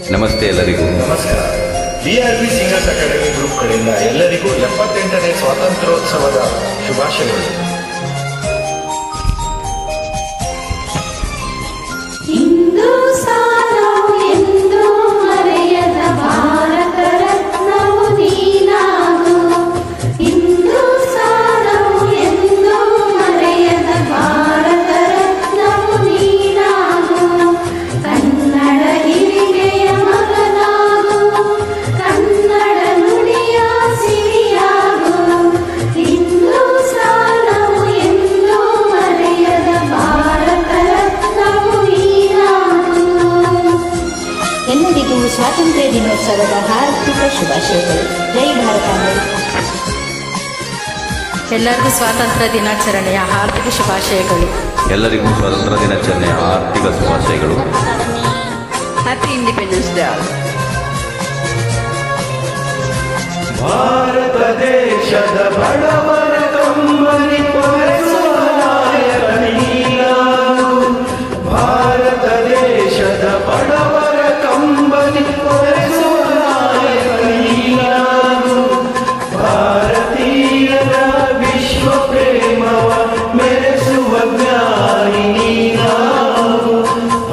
ನಮಸ್ತೆ ಎಲ್ಲರಿಗೂ. ನಮಸ್ಕಾರ. BRB ಸಿಂಗರ್ಸ್ ಅಕಾಡೆಮಿ ಗ್ರೂಪ್ ಕಡೆಯಿಂದ ಎಲ್ಲರಿಗೂ 78ನೇ ಸ್ವಾತಂತ್ರ್ಯೋತ್ಸವದ ಶುಭಾಶಯಗಳು. ಎಲ್ಲರಿಗೂ ಸ್ವಾತಂತ್ರ್ಯ ದಿನೋತ್ಸವದ ಹಾರ್ದಿಕ ಶುಭಾಶಯಗಳು. ಜೈ ಭಾರತಾಂಬೆ. ಎಲ್ಲರಿಗೂ ಸ್ವಾತಂತ್ರ್ಯ ದಿನಾಚರಣೆಯ ಹಾರ್ದಿಕ ಶುಭಾಶಯಗಳು. ಎಲ್ಲರಿಗೂ ಸ್ವಾತಂತ್ರ್ಯ ದಿನಾಚರಣೆಯ ಆರ್ಥಿಕ ಶುಭಾಶಯಗಳು. Happy independence day. ಭಾರತ ದೇಶದ ಬಡವರ ಕಮ್ಮನಿ ಪೊರೆಸುವ ನಾಯಕ ನೀನಾಗು. ಭಾರತ ದೇಶದ ಬಡವರ ಕಂಬನಿ ಪೊರೆಸುವ ನಾಯಕ ನೀನಾಗು. ಭಾರತೀಯರ ವಿಶ್ವ ಪ್ರೇಮವ ಮೆರೆಸುವ ಜ್ಞಾನಿ ನೀನಾಗು.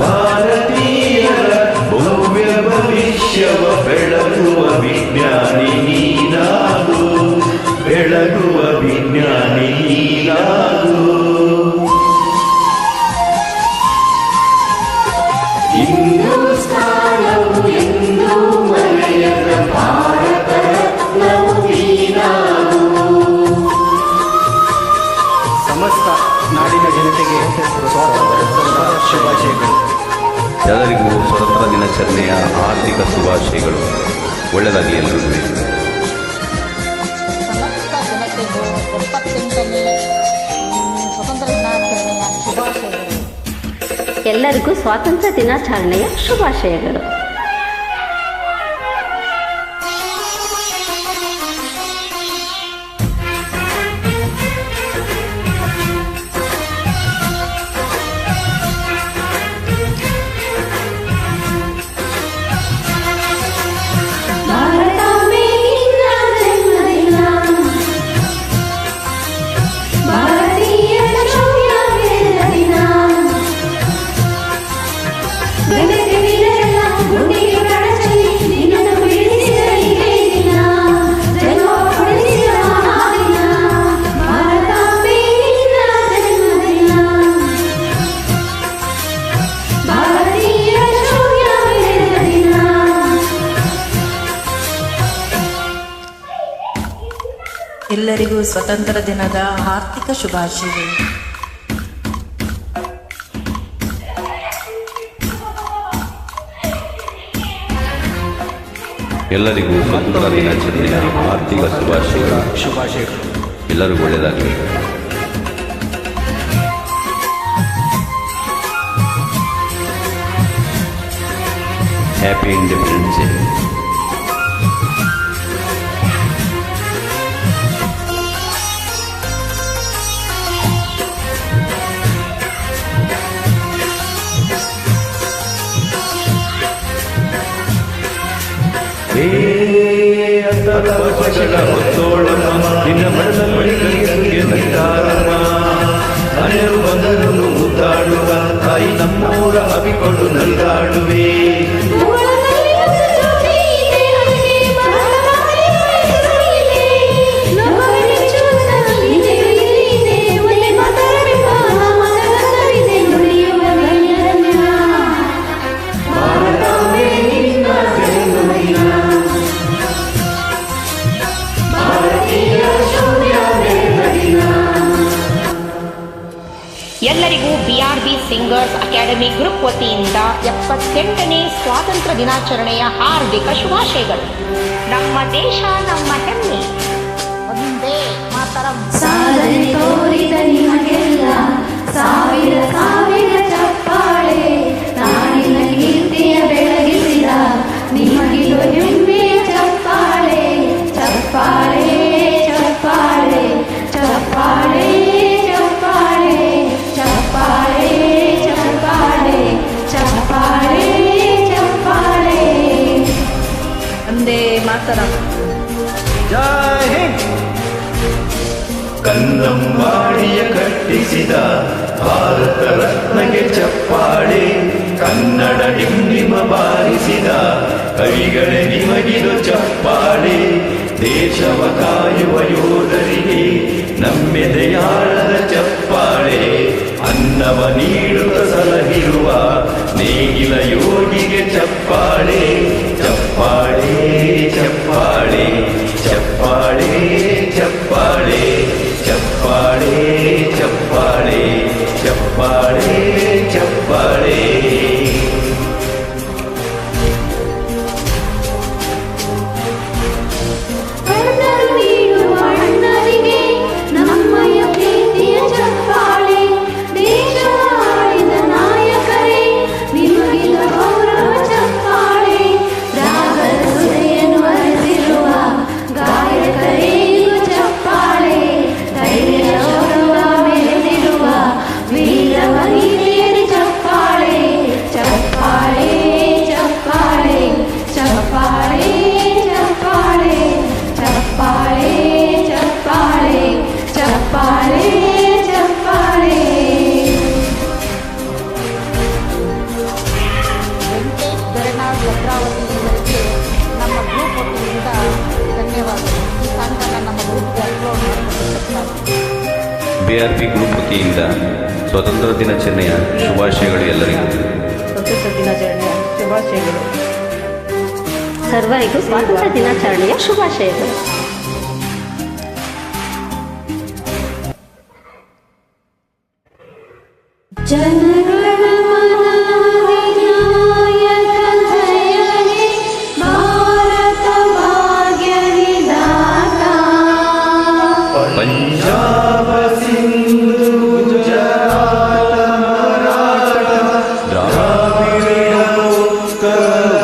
ಭಾರತೀಯರ ಭವ್ಯ ಭವಿಷ್ಯವ ಬೆಳಗುವ ವಿಜ್ಞಾನಿ ನೀನಾಗು. ಬೆಳಗುವ ವಿಜ್ಞಾನಿ ನೀನಾಗು. ಹಿಂದೂಸ್ತಾನವು ಎಂದೂ ಮರೆಯದ ಭಾರತ ರತ್ನವು ನೀನಾಗು. ಸಮಸ್ತ ನಾಡಿನ ಜನತೆಗೆ ಸ್ವಾತಂತ್ರ್ಯೋತ್ಸವದ ಶುಭಾಶಯಗಳು. ಎಲ್ಲರಿಗೂ ಸ್ವಾತಂತ್ರ್ಯ ದಿನಾಚರಣೆಯ ಆರ್ಥಿಕ ಶುಭಾಶಯಗಳು. ಒಳ್ಳೆಯದಾಗಲಿ ಎಲ್ಲರಿಗೂ. ಸಮಸ್ತ ಜನತೆಗೂ 78ನೇ ಸ್ವತಂತ್ರ ದಿನಾಚರಣೆಯ ಶುಭಾಶಯಗಳು. ಎಲ್ಲರಿಗೂ ಸ್ವಾತಂತ್ರ್ಯ ದಿನಾಚರಣೆಯ ಶುಭಾಶಯಗಳು. ಎಲ್ಲರಿಗೂ ಸ್ವತಂತ್ರ ದಿನದ ಆರ್ಥಿಕ ಶುಭಾಶಯಗಳು. ಎಲ್ಲರಿಗೂ ಸ್ವತಂತ್ರ ದಿನಾಚರಣೆಯ ಆರ್ಥಿಕ ಶುಭಾಶಯಗಳು. ಎಲ್ಲರಿಗೂ ಒಳ್ಳೆಯದಾಗಲಿ. Happy independence day. ಅಂತರವಚಗಳ ಹೊತ್ತೋಳಮ್ಮ ನಿನ್ನ ಮನದ ಬಳಿಗಳಿಗೆ ನೈತಾರಮ್ಮ. ಅನೆರು ಬಂದರು ಮುದ್ದಾಡುವ ತಾಯಿ ನಮ್ಮೂರ ಅವಿಕೊಂಡು ನಲಿದಾಡುವೆ. ಎಲ್ಲರಿಗೂ BRB ಸಿಂಗರ್ಸ್ ಅಕಾಡೆಮಿ ಗ್ರೂಪ್ ವತಿಯಿಂದ 78ನೇ ಸ್ವಾತಂತ್ರ್ಯ ದಿನಾಚರಣೆಯ ಹಾರ್ದಿಕ ಶುಭಾಶಯಗಳು. ನಮ್ಮ ದೇಶ ನಮ್ಮ ಹೆಮ್ಮೆ. ಒಂದೇ ಮಾತರಂ. ಸಾಧನೆ ತೋರಿದ ನಿಮಗೆಲ್ಲ ಸಾವಿರ ಸಾವಿರ ಚಪ್ಪಾಳೆ. ನಾಡಿನ ಕೀರ್ತಿಯ ಬೆಳಗಿಸಿದ ನಿಮಗಿದು ಹೆಮ್ಮೆಯ ಚಪ್ಪಾಳೆ. ಚಪ್ಪಾಳೆ ಚಪ್ಪಾಳೆ ಚಪ್ಪಾಳೆ ಚಪ್ಪಾಳೆ ಚಪ್ಪಾಳೆ ಚಪ್ಪಾಳೆ ಚಪ್ಪಾಳೆ ಚಪ್ಪಾಳೆ ಕನ್ನಂಬಾಡಿಯ ಕಟ್ಟಿಸಿದ ಭಾರತ ರತ್ನಗೆ ಚಪ್ಪಾಳೆ, ಕನ್ನಡ ಡಿಂಡಿಮ ಬಾರಿಸಿದ ಕವಿಗಳೇ ನಿಮಗಿದು ಚಪ್ಪಾಳೆ. ದೇಶವ ಕಾಯುವ ಯೋಧರಿಗೆ ನಮ್ಮೆದೆಯಾಳದ ಚಪ್ಪಾಳೆ, ಅನ್ನವ ನೀಡುವ ಸಲಹಿರುವ ನೇಗಿಲ ಯೋಗಿಗೆ ಚಪ್ಪಾಳೆ. ಚಪ್ಪಾಳೆ ಚಪ್ಪಾಳೆ ಚಪ್ಪಾಳೆ ಚಪ್ಪಾಳೆ ಚಪ್ಪಾಳೆ ಚಪ್ಪಾಳೆ ಚಪ್ಪಾಳೆ ಚಪ್ಪಾಳೆ. ಅಣ್ಣರು ನೀಡುವ ಅಣ್ಣರಿಗೆ ನಮ್ಮಯ ಪ್ರೀತಿಯ ಚಪ್ಪಾಳೆ. ದೇಶ ಆಳಿದ ನಾಯಕರೇ ನಿಮಗಿದ ಗೌರವ ಚಪ್ಪಾಳೆ. ರಾಗದ ಸುಧೆಯನ್ನು ಅರಿತಿರುವ ಗಾಯಕರಿಗೂ ಚಪ್ಪಾಳೆ. ಧೈರ್ಯ ಶೌರ್ಯ ಮೆರೆದಿರುವ ವೀರ ವನಿತೆಯರಿಗೆ ಚಪ್ಪಾಳೆ. ಚಪ್ಪಾಳೆ ಚಪ್ಪಾಳೆ ಚಪ್ಪಾಳೆ ಚಪ್ಪಾಳೆ ಚಪ್ಪಾಳೆ ಚಪ್ಪಾಳೆ ಚಪ್ಪಾಳೆ ಚಪ್ಪಾಳೆ. ವೆಂಕಟೇಶ್ ಬೆರನಾಳ್ ಭದ್ರಾವತಿ ಇವರಿಗೆ ನಮ್ಮ ಗ್ರೂಪ್ ವತಿಯಿಂದ ಧನ್ಯವಾದಗಳು. ಈ ಸಾಂಗನ್ನು ನಮ್ಮ ಗ್ರೂಪ್ಗೆ ಅಪ್ಲೋಡ್ ಮಾಡಿಕೊಟ್ಟಿರ್ತಾರೆ. BRP ಗ್ರೂಪ್ ವತಿಯಿಂದ ಸ್ವಾತಂತ್ರ್ಯ ದಿನಾಚರಣೆಯ ಶುಭಾಶಯಗಳು ಎಲ್ಲರಿಗೂ. ಸ್ವಾತಂತ್ರ್ಯ ದಿನಾಚರಣೆಯ ಶುಭಾಶಯಗಳು. ಸರ್ವರಿಗೂ ಸ್ವಾತಂತ್ರ್ಯ ದಿನಾಚರಣೆಯ ಶುಭಾಶಯಗಳು. ಜನಗಣ ಮನೋವಿನಾಯಕ ಜಯ ಹೇ ಭಾರತ ಭಾಗ್ಯ ವಿಧಾತ. ಪಂಜಾಬ ಸಿಂಧು ಗುಜರಾತ ಮರಾಠ ದ್ರಾವಿಡ ಉತ್ಕಲ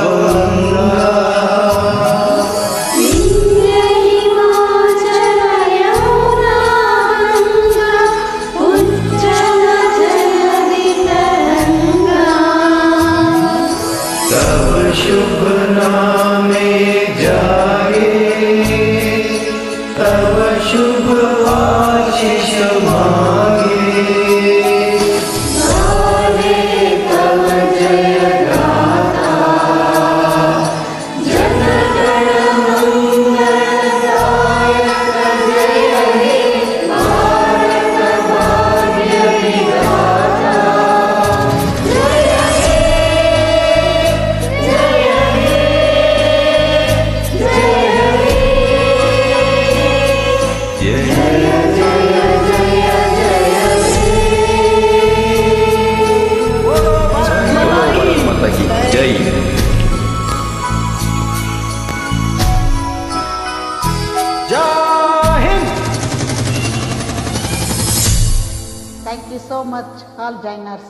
ವಿಂಧ್ಯ ಹಿಮಾಚಲ ಯಮುನಾ ಗಂಗಾ ಉಜ್ಜಲ ಜಲಧಿ ತರಂಗಾ. तव शुभ नामे जागे, तव शुभ आशीष मांगे. गावे तव जय गाथा, जनगण मंगलदायक जय हे भारत भाग्य विधाता. जय हे जय हे जय हे जय जय जय जय ಭಾರತ್ ಮಾತಾ ಕಿ ಜೈ. Thank you so much, all joiners.